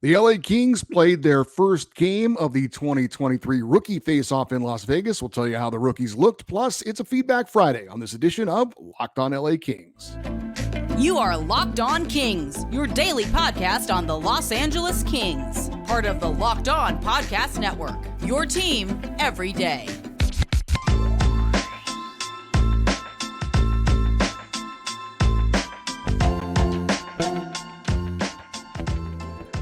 The LA Kings played their first game of the 2023 Rookie Faceoff in Las Vegas. We'll tell you how the rookies looked. Plus, it's a Feedback Friday on this edition of Locked On LA Kings. You are Locked On Kings, your daily podcast on the Los Angeles Kings. Part of the Locked On Podcast Network, your team every day.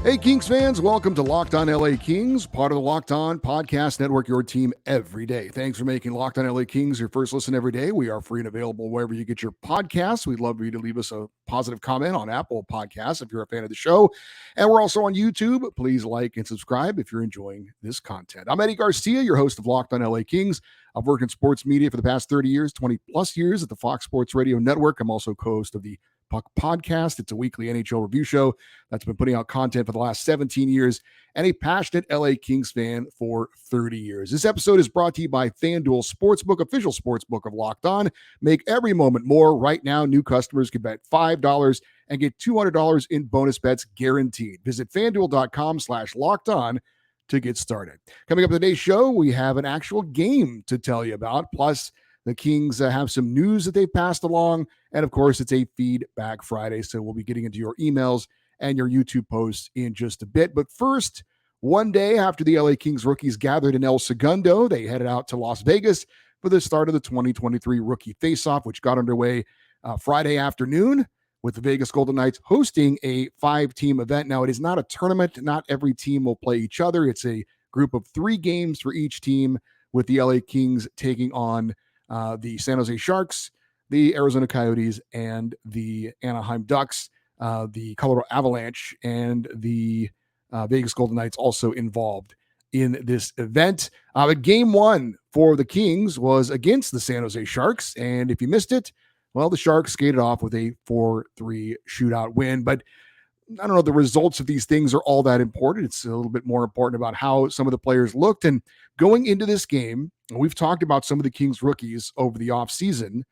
Hey, Kings fans, welcome to Locked On LA Kings, part of the Locked On Podcast Network, your team every day. Thanks for making Locked On LA Kings your first listen every day. We are free and available wherever you get your podcasts. We'd love for you to leave us a positive comment on Apple Podcasts if you're a fan of the show. And we're also on YouTube. Please like and subscribe if you're enjoying this content. I'm Eddie Garcia, your host of Locked On LA Kings. I've worked in sports media for the past 30 years, 20 plus years at the Fox Sports Radio Network. I'm also co-host of the Puck Podcast. It's a weekly NHL review show that's been putting out content for the last 17 years and a passionate LA Kings fan for 30 years. This episode is brought to you by FanDuel Sportsbook, official sportsbook of Locked On. Make every moment more. Right now, new customers can bet $5 and get $200 in bonus bets guaranteed. Visit FanDuel.com/locked on to get started. Coming up in today's show, we have an actual game to tell you about. Plus, the Kings have some news that they've passed along. And of course, it's a Feedback Friday. So we'll be getting into your emails and your YouTube posts in just a bit. But first, one day after the LA Kings rookies gathered in El Segundo, they headed out to Las Vegas for the start of the 2023 Rookie Faceoff, which got underway Friday afternoon with the Vegas Golden Knights hosting a 5-team event. Now, it is not a tournament. Not every team will play each other. It's a group of 3 games for each team, with the LA Kings taking on the San Jose Sharks, the Arizona Coyotes, and the Anaheim Ducks, the Colorado Avalanche, and the Vegas Golden Knights also involved in this event. Game 1 for the Kings was against the San Jose Sharks, and if you missed it, well, the Sharks skated off with a 4-3 shootout win. But I don't know, the results of these things are all that important. It's a little bit more important about how some of the players looked. And going into this game, we've talked about some of the Kings rookies over the offseason,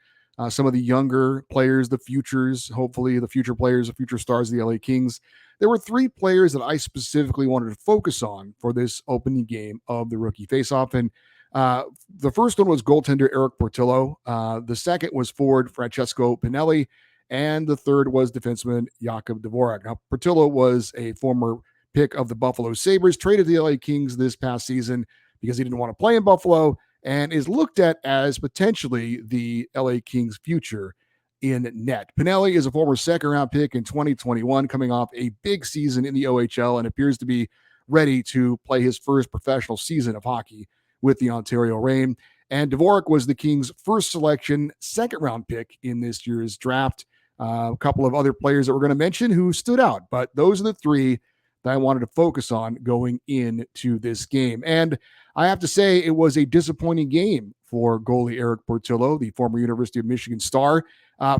some of the younger players, the futures, hopefully the future players, the future stars of the LA Kings. There were 3 players that I specifically wanted to focus on for this opening game of the Rookie Faceoff. And the first one was goaltender Erik Portillo. The second was forward Francesco Pinelli. And the third was defenseman Jakub Dvorak. Now, Portillo was a former pick of the Buffalo Sabres, traded to the LA Kings this past season because he didn't want to play in Buffalo, and is looked at as potentially the LA Kings' future in net. Pinelli is a former second-round pick in 2021, coming off a big season in the OHL, and appears to be ready to play his first professional season of hockey with the Ontario Reign. And Dvorak was the Kings' first selection, second-round pick in this year's draft. A couple of other players that we're going to mention who stood out, but those are the 3 that I wanted to focus on going into this game. And I have to say, it was a disappointing game for goalie Erik Portillo, the former University of Michigan star.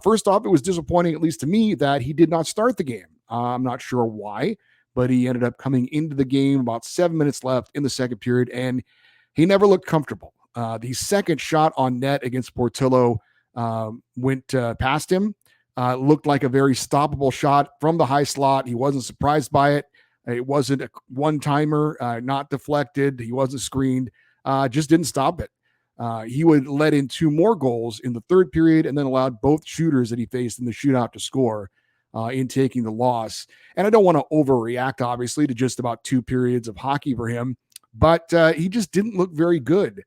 First off, it was disappointing, at least to me, that he did not start the game. I'm not sure why, but he ended up coming into the game about 7 minutes left in the second period, and he never looked comfortable. The second shot on net against Portillo went past him. Looked like a very stoppable shot from the high slot. He wasn't surprised by it. It wasn't a one-timer, not deflected. He wasn't screened. Just didn't stop it. He would let in 2 more goals in the third period and then allowed both shooters that he faced in the shootout to score in taking the loss. And I don't want to overreact, obviously, to just about 2 periods of hockey for him, but he just didn't look very good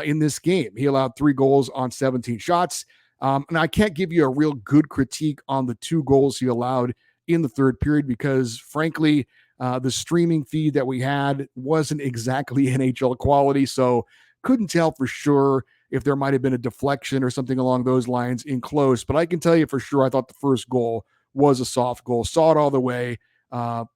in this game. He allowed 3 goals on 17 shots. And I can't give you a real good critique on the 2 goals he allowed in the third period because, frankly, the streaming feed that we had wasn't exactly NHL quality, so couldn't tell for sure if there might have been a deflection or something along those lines in close. But I can tell you for sure I thought the first goal was a soft goal. Saw it all the way.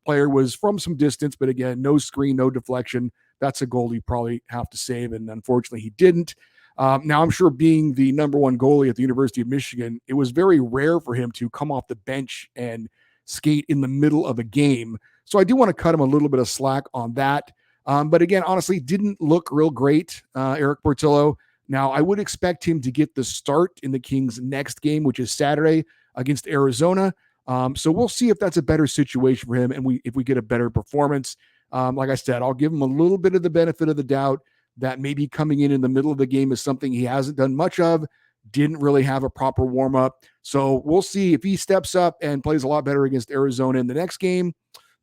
Player was from some distance, but again, no screen, no deflection. That's a goal you probably have to save, and unfortunately he didn't. Now, I'm sure being the number 1 goalie at the University of Michigan, it was very rare for him to come off the bench and skate in the middle of a game. So I do want to cut him a little bit of slack on that. But again, honestly, didn't look real great, Erik Portillo. Now, I would expect him to get the start in the Kings' next game, which is Saturday against Arizona. So we'll see if that's a better situation for him, and if we get a better performance. Like I said, I'll give him a little bit of the benefit of the doubt that maybe coming in the middle of the game is something he hasn't done much of, didn't really have a proper warm-up. So we'll see if he steps up and plays a lot better against Arizona in the next game,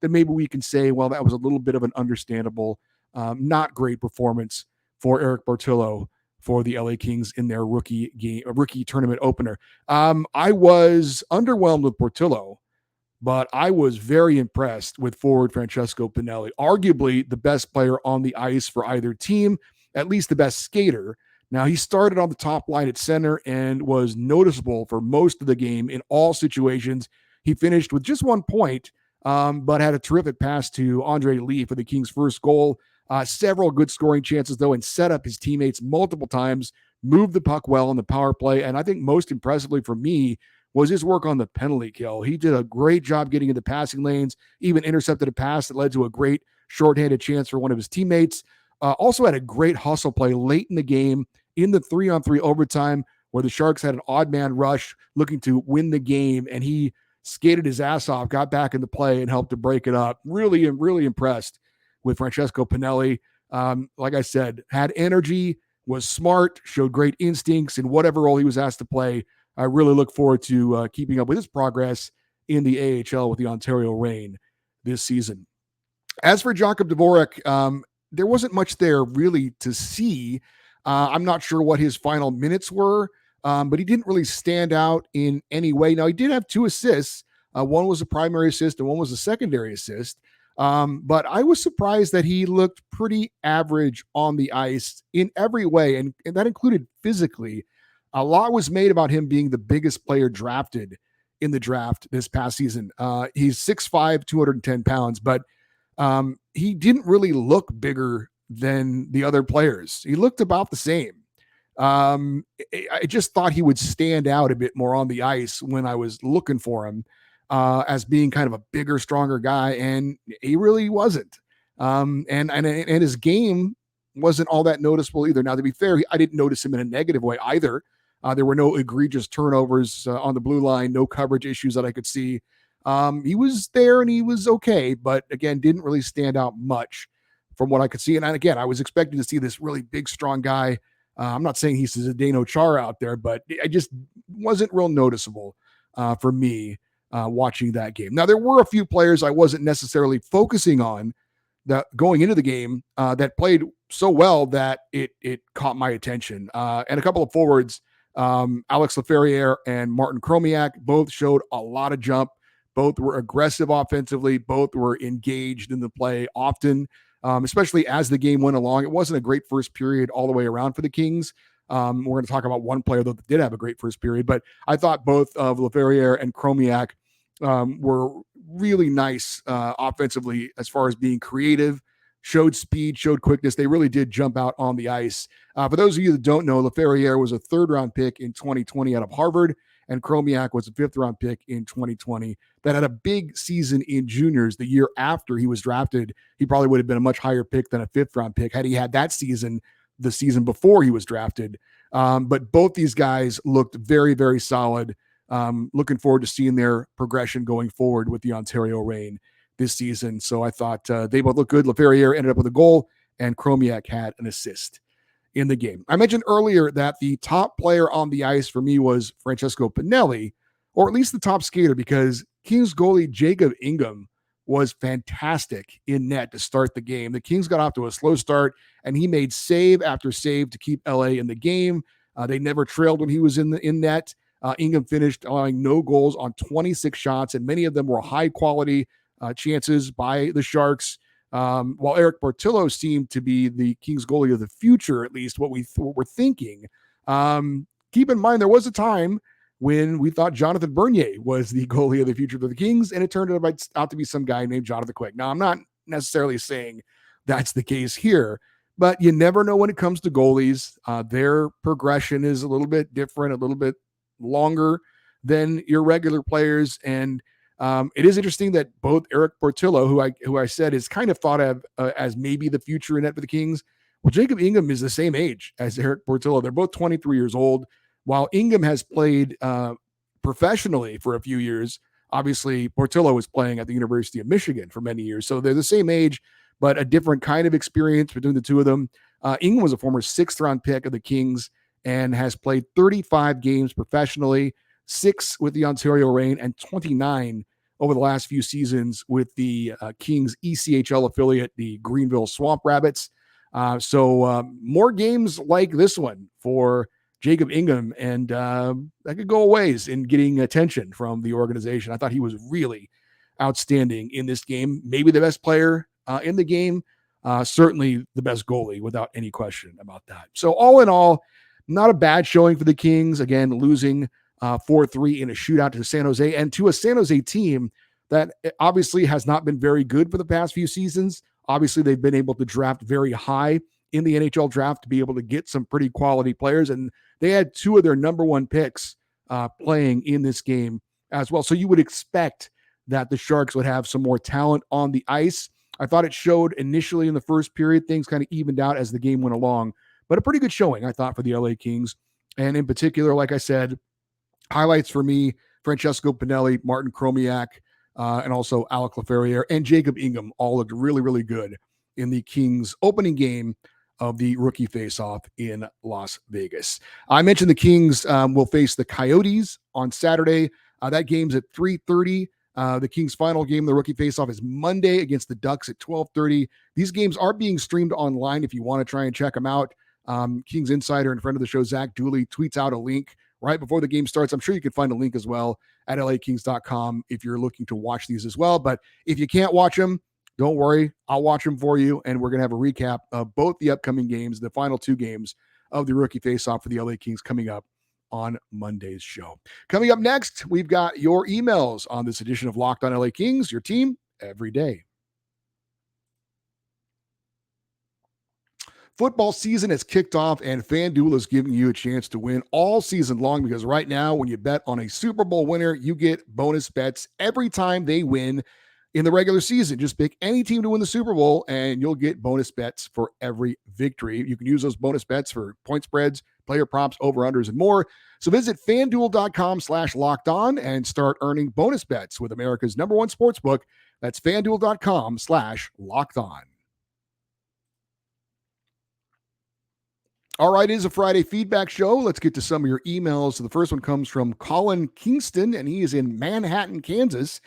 then maybe we can say, well, that was a little bit of an understandable, not great performance for Erik Portillo for the LA Kings in their rookie tournament opener. I was underwhelmed with Portillo, but I was very impressed with forward Francesco Pinelli, arguably the best player on the ice for either team, at least the best skater. Now, he started on the top line at center and was noticeable for most of the game in all situations. He finished with just 1 point, but had a terrific pass to Andre Lee for the Kings' first goal. Several good scoring chances, though, and set up his teammates multiple times, moved the puck well on the power play, and I think most impressively for me was his work on the penalty kill. He did a great job getting into passing lanes, even intercepted a pass that led to a great shorthanded chance for one of his teammates. Also had a great hustle play late in the game in the 3-on-3 overtime where the Sharks had an odd man rush looking to win the game, and he skated his ass off, got back into play, and helped to break it up. Really, really impressed with Francesco Pinelli. Like I said, had energy, was smart, showed great instincts in whatever role he was asked to play. I really look forward to keeping up with his progress in the AHL with the Ontario Reign this season. As for Jakub Dvorak, there wasn't much there really to see. I'm not sure what his final minutes were, but he didn't really stand out in any way. Now, he did have 2 assists. One was a primary assist and one was a secondary assist. But I was surprised that he looked pretty average on the ice in every way, and that included physically. A lot was made about him being the biggest player drafted in the draft this past season. He's 6'5", 210 pounds, but he didn't really look bigger than the other players. He looked about the same. I just thought he would stand out a bit more on the ice when I was looking for him as being kind of a bigger, stronger guy, and he really wasn't. And his game wasn't all that noticeable either. Now, to be fair, I didn't notice him in a negative way either. There were no egregious turnovers on the blue line, no coverage issues that I could see. He was there and he was okay, but again, didn't really stand out much from what I could see. And again, I was expecting to see this really big, strong guy. I'm not saying he's a Zdeno Chara out there, but I just wasn't real noticeable for me watching that game. Now, there were a few players I wasn't necessarily focusing on that going into the game that played so well that it caught my attention. And a couple of forwards, Alex Laferriere and Martin Chromiak, both showed a lot of jump. Both were aggressive offensively. Both were engaged in the play often, especially as the game went along. It wasn't a great first period all the way around for the Kings. We're going to talk about one player, though, that did have a great first period. But I thought both of Laferriere and Chromiak were really nice offensively as far as being creative, showed speed, showed quickness. They really did jump out on the ice. For those of you that don't know, Laferriere was a 3rd-round pick in 2020 out of Harvard, and Chromiak was a 5th-round pick in 2020 that had a big season in juniors the year after he was drafted. He probably would have been a much higher pick than a 5th-round pick had he had that season the season before he was drafted. But both these guys looked very, very solid. Looking forward to seeing their progression going forward with the Ontario Reign this season. So I thought they both looked good. Laferriere ended up with a goal, and Chromiak had an assist in the game. I mentioned earlier that the top player on the ice for me was Francesco Pinelli, or at least the top skater, because Kings goalie Jakub Ingham was fantastic in net to start the game. The Kings got off to a slow start, and he made save after save to keep LA in the game. They never trailed when he was in net. Ingham finished allowing no goals on 26 shots, and many of them were high-quality chances by the Sharks. While Erik Portillo seemed to be the Kings goalie of the future, at least what we're thinking. Keep in mind, there was a time when we thought Jonathan Bernier was the goalie of the future for the Kings, and it turned out to be some guy named Jonathan Quick. Now, I'm not necessarily saying that's the case here, but you never know when it comes to goalies. Their progression is a little bit different, a little bit longer than your regular players, and it is interesting that both Erik Portillo, who I said is kind of thought of as maybe the future in net for the Kings, well, Jakub Ingham is the same age as Erik Portillo. They're both 23 years old. While Ingham has played professionally for a few years, Obviously, Portillo was playing at the University of Michigan for many years, so they're the same age, but a different kind of experience between the two of them. Ingram was a former sixth-round pick of the Kings and has played 35 games professionally, 6 with the Ontario Reign, and 29 over the last few seasons with the Kings ECHL affiliate, the Greenville Swamp Rabbits. So more games like this one for Jakub Ingram, and that could go a ways in getting attention from the organization. I thought he was really outstanding in this game, maybe the best player in the game, certainly the best goalie without any question about that. So all in all, not a bad showing for the Kings. Again, losing 4-3 in a shootout to San Jose, and to a San Jose team that obviously has not been very good for the past few seasons. Obviously, they've been able to draft very high in the NHL draft to be able to get some pretty quality players, and they had 2 of their number 1 picks playing in this game as well. So you would expect that the Sharks would have some more talent on the ice. I thought it showed initially in the first period. Things kind of evened out as the game went along, but a pretty good showing, I thought, for the LA Kings. And in particular, like I said, highlights for me, Francesco Pinelli, Martin Chromiak, and also Alec Laferriere and Jakub Ingram all looked really, really good in the Kings opening game of the Rookie Faceoff in Las Vegas. I mentioned the Kings will face the Coyotes on Saturday. That game's at 3:30. The Kings' final game, the Rookie Faceoff, is Monday against the Ducks at 12:30. These games are being streamed online if you want to try and check them out. Kings Insider and friend of the show, Zach Dooley, tweets out a link right before the game starts. I'm sure you can find a link as well at lakings.com if you're looking to watch these as well. But if you can't watch them, don't worry. I'll watch them for you, and we're going to have a recap of both the upcoming games, the final 2 games of the Rookie Faceoff for the LA Kings coming up on Monday's show. Coming up next, we've got your emails on this edition of Locked on LA Kings, your team every day. Football season has kicked off, and FanDuel is giving you a chance to win all season long, because right now, when you bet on a Super Bowl winner, you get bonus bets every time they win in the regular season. Just pick any team to win the Super Bowl, and you'll get bonus bets for every victory. You can use those bonus bets for point spreads, player props, over-unders, and more. So visit FanDuel.com/LockedOn and start earning bonus bets with America's #1 sportsbook. That's FanDuel.com/LockedOn. All right, it is a Friday feedback show. Let's get to some of your emails. So the first one comes from Colin Kingston, and he is in Manhattan, Kansas.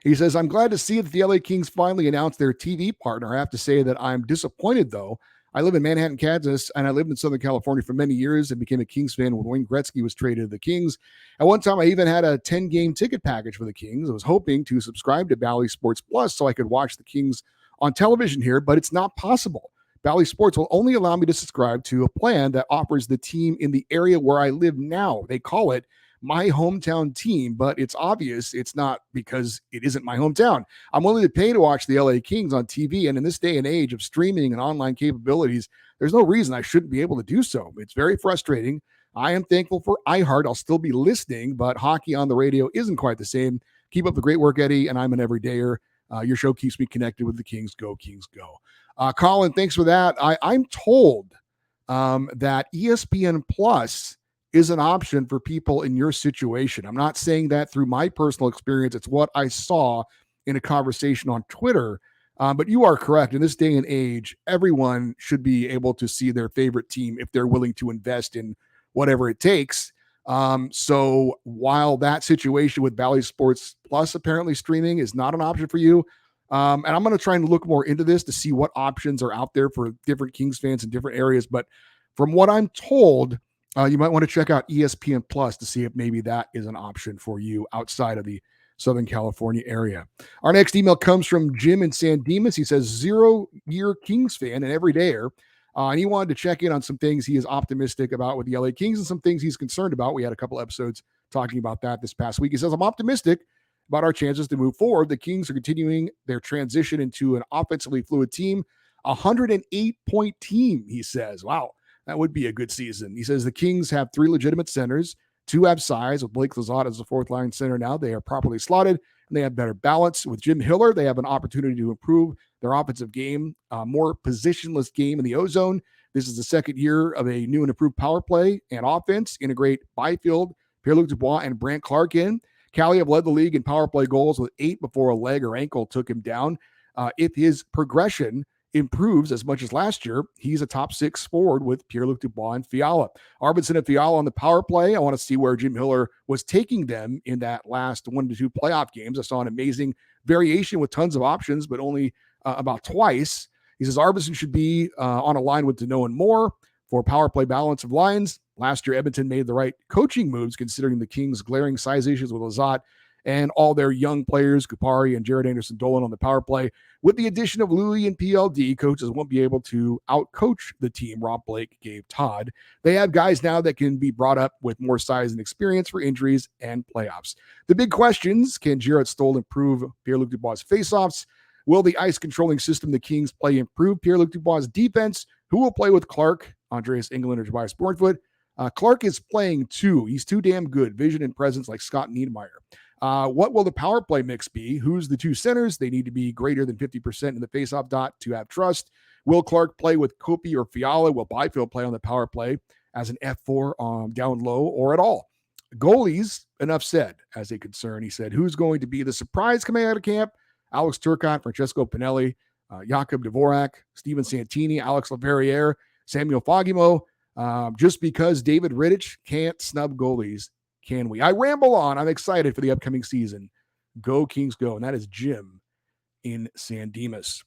He says, I'm glad to see that the LA Kings finally announced their TV partner. I have to say that I'm disappointed, though. I live in Manhattan, Kansas, and I lived in Southern California for many years and became a Kings fan when Wayne Gretzky was traded to the Kings. At one time, I even had a 10-game ticket package for the Kings. I was hoping to subscribe to Bally Sports Plus so I could watch the Kings on television here, but it's not possible. Bally Sports will only allow me to subscribe to a plan that offers the team in the area where I live now. They call it my hometown team, but it's obvious it's not, because it isn't my hometown. I'm willing to pay to watch the LA Kings on TV, and in this day and age of streaming and online capabilities, there's no reason I shouldn't be able to do so. It's very frustrating. I am thankful for iHeart. I'll still be listening, but hockey on the radio isn't quite the same. Keep up the great work, Eddie, and I'm an everydayer. Your show keeps me connected with the Kings. Go, Kings, go. Colin, thanks for that. I'm told that ESPN Plus is an option for people in your situation. I'm not saying that through my personal experience. It's what I saw in a conversation on Twitter. But you are correct. In this day and age, everyone should be able to see their favorite team if they're willing to invest in whatever it takes. So while that situation with Bally Sports Plus apparently streaming is not an option for you, and I'm going to try and look more into this to see what options are out there for different Kings fans in different areas. But from what I'm told, you might want to check out ESPN Plus to see if maybe that is an option for you outside of the Southern California area. Our next email comes from Jim in San Dimas. He says, 0-year Kings fan and everydayer. And he wanted to check in on some things he is optimistic about with the LA Kings and some things he's concerned about. We had a couple episodes talking about that this past week. He says, I'm optimistic about our chances to move forward. The Kings are continuing their transition into an offensively fluid team, a 108-point team, he says. Wow, that would be a good season. He says the Kings have 3 legitimate centers. 2 have size, with Blake Lizotte as the 4th-line center now. They are properly slotted, and they have better balance. With Jim Hiller, they have an opportunity to improve their offensive game, more positionless game in the O-zone. This is the second year of a new and improved power play and offense. Integrate Byfield, Pierre-Luc Dubois, and Brant Clark in. Kaliev led the league in power play goals with 8 before a leg or ankle took him down. If his progression improves as much as last year, he's a top 6 forward with Pierre-Luc Dubois and Fiala. Arvidsson and Fiala on the power play. I want to see where Jim Hiller was taking them in that last 1-2 playoff games. I saw an amazing variation with tons of options, but only about twice. He says Arvidsson should be on a line with Danault and Moore for power play balance of lines. Last year, Edmonton made the right coaching moves considering the Kings' glaring size issues with Lizotte and all their young players, Kupari and Jared Anderson-Dolan on the power play. With the addition of Louis and PLD, coaches won't be able to out-coach the team, Rob Blake gave Todd. They have guys now that can be brought up with more size and experience for injuries and playoffs. The big questions, can Jarrett Stoll improve Pierre-Luc Dubois' faceoffs? Will the ice-controlling system the Kings play improve Pierre-Luc Dubois' defense? Who will play with Clark, Andreas Englund, or Tobias Bornfoot? Clark is playing too. He's too damn good. Vision and presence like Scott Niedermayer. What will the power play mix be? Who's the 2 centers? They need to be greater than 50% in the faceoff dot to have trust. Will Clark play with Kopi or Fiala? Will Byfield play on the power play as an F4 down low or at all? Goalies, enough said as a concern. He said, who's going to be the surprise coming out of camp? Alex Turcotte, Francesco Pinelli, Jakub Dvorak, Steven Santini, Alex Laverriere, Samuel Fagimo. Just because David Rittich can't snub goalies, can we? I ramble on. I'm excited for the upcoming season. Go Kings, go. And that is Jim in San Dimas.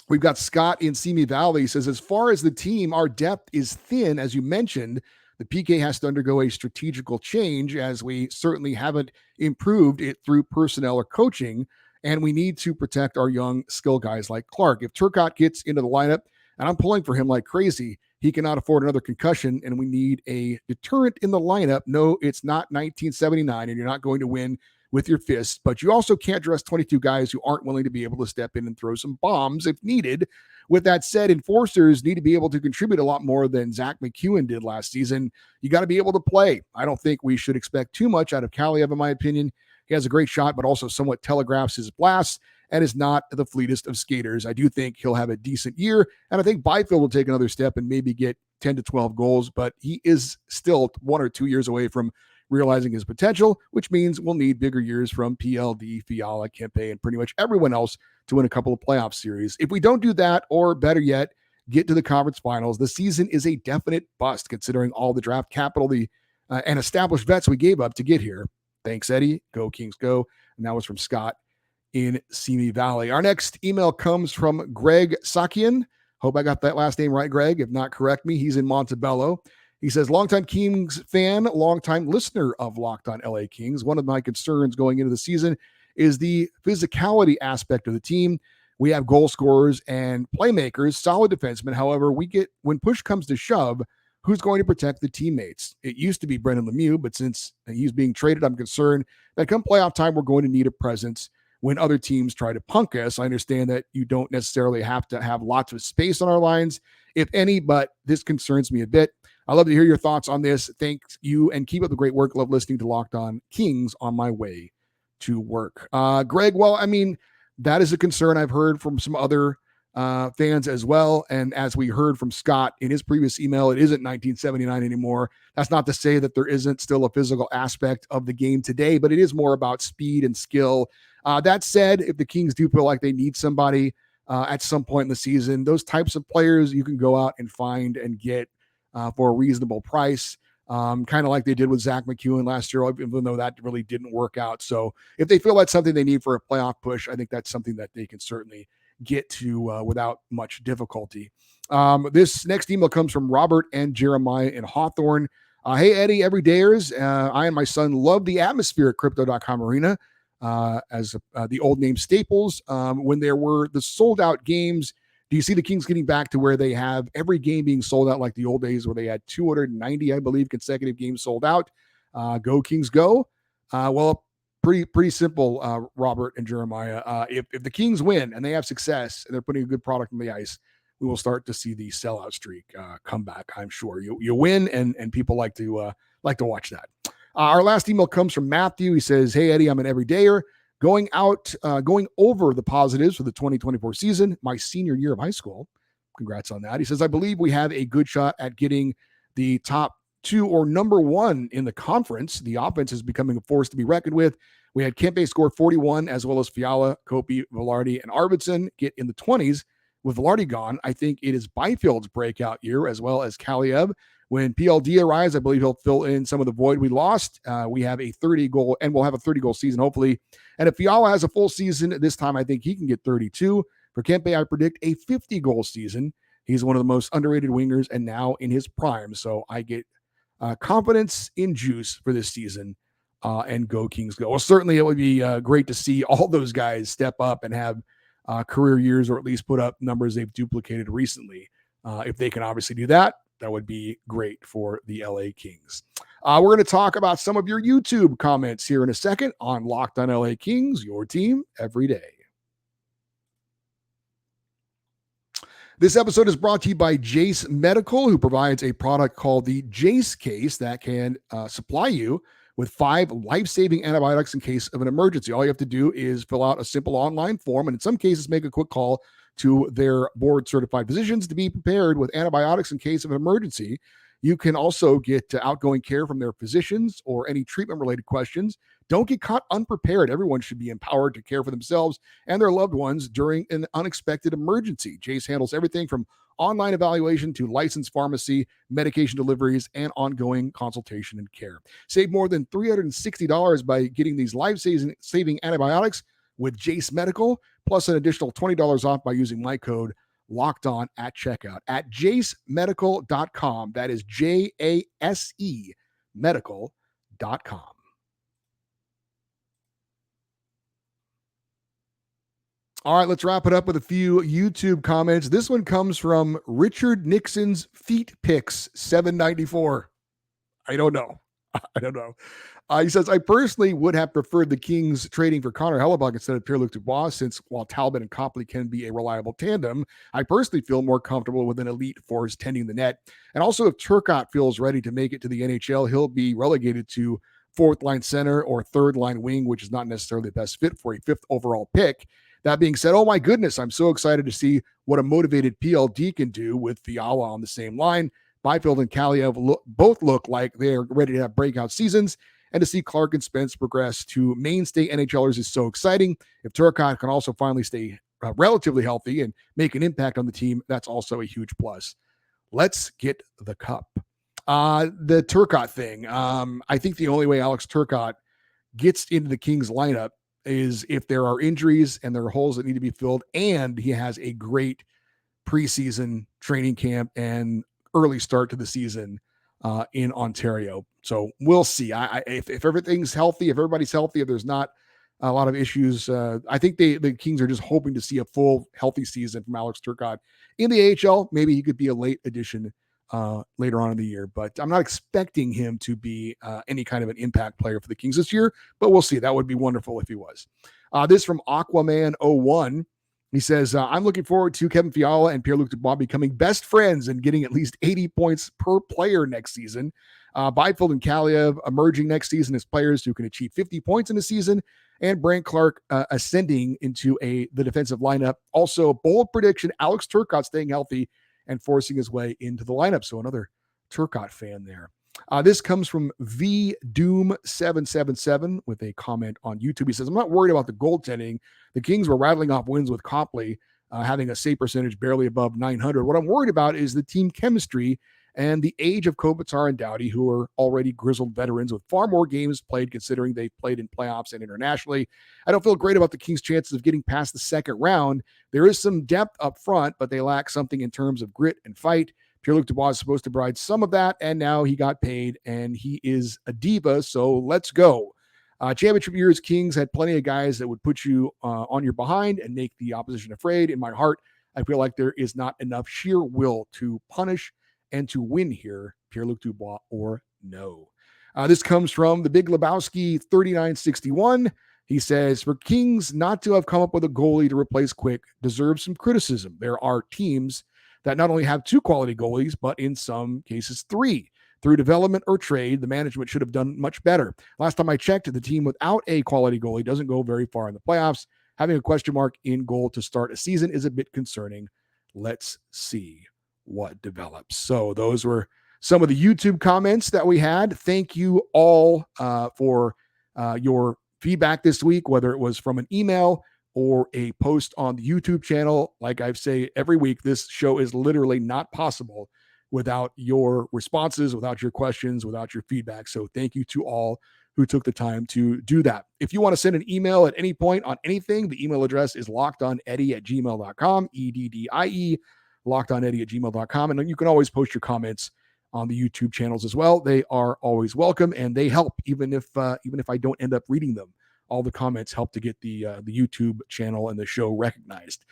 We've got Scott in Simi Valley. He says, as far as the team, our depth is thin. As you mentioned, the PK has to undergo a strategical change as we certainly haven't improved it through personnel or coaching. And we need to protect our young skill guys like Clark. If Turcotte gets into the lineup, and I'm pulling for him like crazy, he cannot afford another concussion, and we need a deterrent in the lineup. No, it's not 1979, and you're not going to win with your fists, but you also can't dress 22 guys who aren't willing to be able to step in and throw some bombs if needed. With that said, enforcers need to be able to contribute a lot more than Zach McEwen did last season. You got to be able to play. I don't think we should expect too much out of Kaliev, in my opinion. He has a great shot, but also somewhat telegraphs his blasts and is not the fleetest of skaters. I do think he'll have a decent year, and I think Byfield will take another step and maybe get 10 to 12 goals, but he is still 1 or 2 years away from realizing his potential, which means we'll need bigger years from PLD, Fiala, Kempe, and pretty much everyone else to win a couple of playoff series. If we don't do that, or better yet, get to the conference finals, the season is a definite bust considering all the draft capital and established vets we gave up to get here. Thanks, Eddie. Go Kings, go. And that was from Scott in Simi Valley. Our next email comes from Greg Sakian. Hope I got that last name right, Greg. If not, correct me. He's in Montebello. He says, longtime Kings fan, longtime listener of Locked on LA Kings. One of my concerns going into the season is the physicality aspect of the team. We have goal scorers and playmakers, solid defensemen. However, when push comes to shove, who's going to protect the teammates? It used to be Brendan Lemieux, but since he's being traded, I'm concerned that come playoff time, we're going to need a presence when other teams try to punk us. I understand that you don't necessarily have to have lots of space on our lines, if any, but this concerns me a bit. I'd love to hear your thoughts on this. Thank you, and keep up the great work. Love listening to Locked on Kings on my way to work. Greg, well, I mean, that is a concern I've heard from some other fans as well. And as we heard from Scott in his previous email, it isn't 1979 anymore. That's not to say that there isn't still a physical aspect of the game today, but it is more about speed and skill. That said, if the Kings do feel like they need somebody at some point in the season, those types of players you can go out and find and get for a reasonable price, kind of like they did with Zach McEwen last year, even though that really didn't work out. So if they feel that's something they need for a playoff push, I think that's something that they can certainly get to without much difficulty. This next email comes from Robert and Jeremiah in Hawthorne. Hey, Eddie, everydayers. I and my son love the atmosphere at Crypto.com Arena as the old name Staples. When there were the sold out games, do you see the Kings getting back to where they have every game being sold out like the old days where they had 290, I believe, consecutive games sold out? Go Kings, go. Well, pretty simple, Robert and Jeremiah. If the Kings win and they have success and they're putting a good product on the ice, we will start to see the sellout streak come back. I'm sure you win, and people like to watch that. Our last email comes from Matthew. He says, "Hey Eddie, I'm an everydayer going over the positives for the 2024 season, my senior year of high school. Congrats on that." He says, "I believe we have a good shot at getting the top 2 or number 1 in the conference. The offense is becoming a force to be reckoned with. We had Kempe score 41, as well as Fiala, Kopi, Velarde, and Arvidsson get in the 20s. With Velarde gone, I think it is Byfield's breakout year, as well as Kaliev. When PLD arrives, I believe he'll fill in some of the void we lost. We have a 30-goal, and we'll have a 30-goal season, hopefully. And if Fiala has a full season this time, I think he can get 32. For Kempe, I predict a 50-goal season. He's one of the most underrated wingers and now in his prime. So I get confidence in juice for this season, and go Kings go. Well, certainly it would be great to see all those guys step up and have career years, or at least put up numbers they've duplicated recently. If they can obviously do that, that would be great for the LA Kings. We're going to talk about some of your YouTube comments here in a second on Locked on LA Kings, your team every day. This episode is brought to you by Jase Medical, who provides a product called the Jase Case that can supply you with 5 life-saving antibiotics in case of an emergency. All you have to do is fill out a simple online form, and in some cases make a quick call to their board-certified physicians to be prepared with antibiotics in case of an emergency. You can also get outgoing care from their physicians or any treatment-related questions. Don't get caught unprepared. Everyone should be empowered to care for themselves and their loved ones during an unexpected emergency. Jase handles everything from online evaluation to licensed pharmacy, medication deliveries, and ongoing consultation and care. Save more than $360 by getting these life-saving antibiotics with Jase Medical, plus an additional $20 off by using my code LOCKEDON at checkout at jasemedical.com. That is JASE medical.com. All right, let's wrap it up with a few YouTube comments. This one comes from Richard Nixon's Feet Picks 794. I don't know. He says, I personally would have preferred the Kings trading for Connor Hellebuck instead of Pierre-Luc Dubois, since while Talbot and Copley can be a reliable tandem, I personally feel more comfortable with an elite force tending the net. And also, if Turcotte feels ready to make it to the NHL, he'll be relegated to 4th-line center or 3rd-line wing, which is not necessarily the best fit for a 5th overall pick. That being said, oh my goodness, I'm so excited to see what a motivated PLD can do with Fiala on the same line. Byfield and Kaliev both look like they're ready to have breakout seasons, and to see Clark and Spence progress to mainstay NHLers is so exciting. If Turcotte can also finally stay relatively healthy and make an impact on the team, that's also a huge plus. Let's get the cup. The Turcotte thing. I think the only way Alex Turcotte gets into the Kings lineup is if there are injuries and there are holes that need to be filled, and he has a great preseason training camp and early start to the season in Ontario. So we'll see. If everything's healthy, if everybody's healthy, if there's not a lot of issues, I think the Kings are just hoping to see a full healthy season from Alex Turcotte in the AHL. Maybe he could be a late addition later on in the year, but I'm not expecting him to be any kind of an impact player for the Kings this year, but we'll see. That would be wonderful if he was. This from Aquaman01. He says, I'm looking forward to Kevin Fiala and Pierre-Luc Dubois becoming best friends and getting at least 80 points per player next season. Byfield and Kaliev emerging next season as players who can achieve 50 points in a season, and Brant Clark ascending into the defensive lineup. Also, bold prediction, Alex Turcotte staying healthy and forcing his way into the lineup. So another Turcotte fan there. This comes from VDoom777 with a comment on YouTube. He says, I'm not worried about the goaltending. The Kings were rattling off wins with Copley, having a save percentage barely above 900. What I'm worried about is the team chemistry and the age of Kopitar and Doughty, who are already grizzled veterans with far more games played, considering they've played in playoffs and internationally. I don't feel great about the Kings' chances of getting past the second round. There is some depth up front, but they lack something in terms of grit and fight. Pierre-Luc Dubois is supposed to provide some of that, and now he got paid, and he is a diva, so let's go. Championship years, Kings had plenty of guys that would put you on your behind and make the opposition afraid. In my heart, I feel like there is not enough sheer will to punish and to win here, Pierre-Luc Dubois or no. This comes from the Big Lebowski 3961. He says, for Kings not to have come up with a goalie to replace Quick deserves some criticism. There are teams that not only have 2 quality goalies, but in some cases 3. Through development or trade, the management should have done much better. Last time I checked, the team without a quality goalie doesn't go very far in the playoffs. Having a question mark in goal to start a season is a bit concerning. Let's see what develops. So those were some of the YouTube comments that we had. Thank you all for your feedback this week, whether it was from an email or a post on the YouTube channel. Like I say every week, this show is literally not possible without your responses, without your questions, without your feedback. So thank you to all who took the time to do that. If you want to send an email at any point on anything, the email address is lockedoneddie@gmail.com, EDDIE, lockedoneddie@gmail.com. And you can always post your comments on the YouTube channels as well. They are always welcome, and they help, even if I don't end up reading them. All the comments help to get the YouTube channel and the show recognized.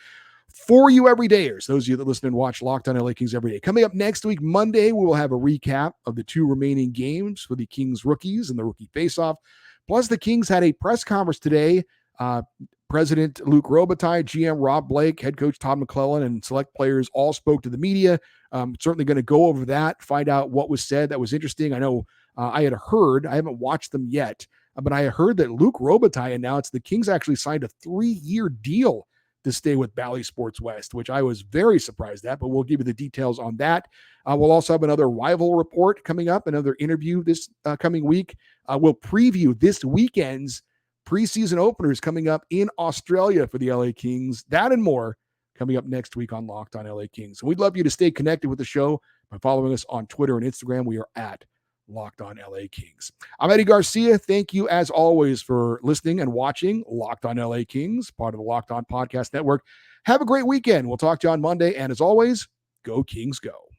For you everydayers, those of you that listen and watch Locked On LA Kings every day. Coming up next week, Monday, we will have a recap of the 2 remaining games for the Kings rookies and the Rookie Faceoff. Plus, the Kings had a press conference today. President Luc Robitaille, GM Rob Blake, head coach Todd McClellan, and select players all spoke to the media. Certainly going to go over that, find out what was said that was interesting. I know I had heard, I haven't watched them yet, but I heard that Luc Robitaille announced the Kings actually signed a 3-year deal to stay with Bally Sports West, which I was very surprised at, but we'll give you the details on that. We'll also have another rival report coming up, another interview this coming week. We'll preview this weekend's preseason openers coming up in Australia for the LA Kings. That and more coming up next week on Locked On LA Kings. And we'd love you to stay connected with the show by following us on Twitter and Instagram. We are at Locked On LA Kings. I'm Eddie Garcia. Thank you, as always, for listening and watching Locked On LA Kings, part of the Locked On Podcast Network. Have a great weekend. We'll talk to you on Monday. And as always, go Kings, go.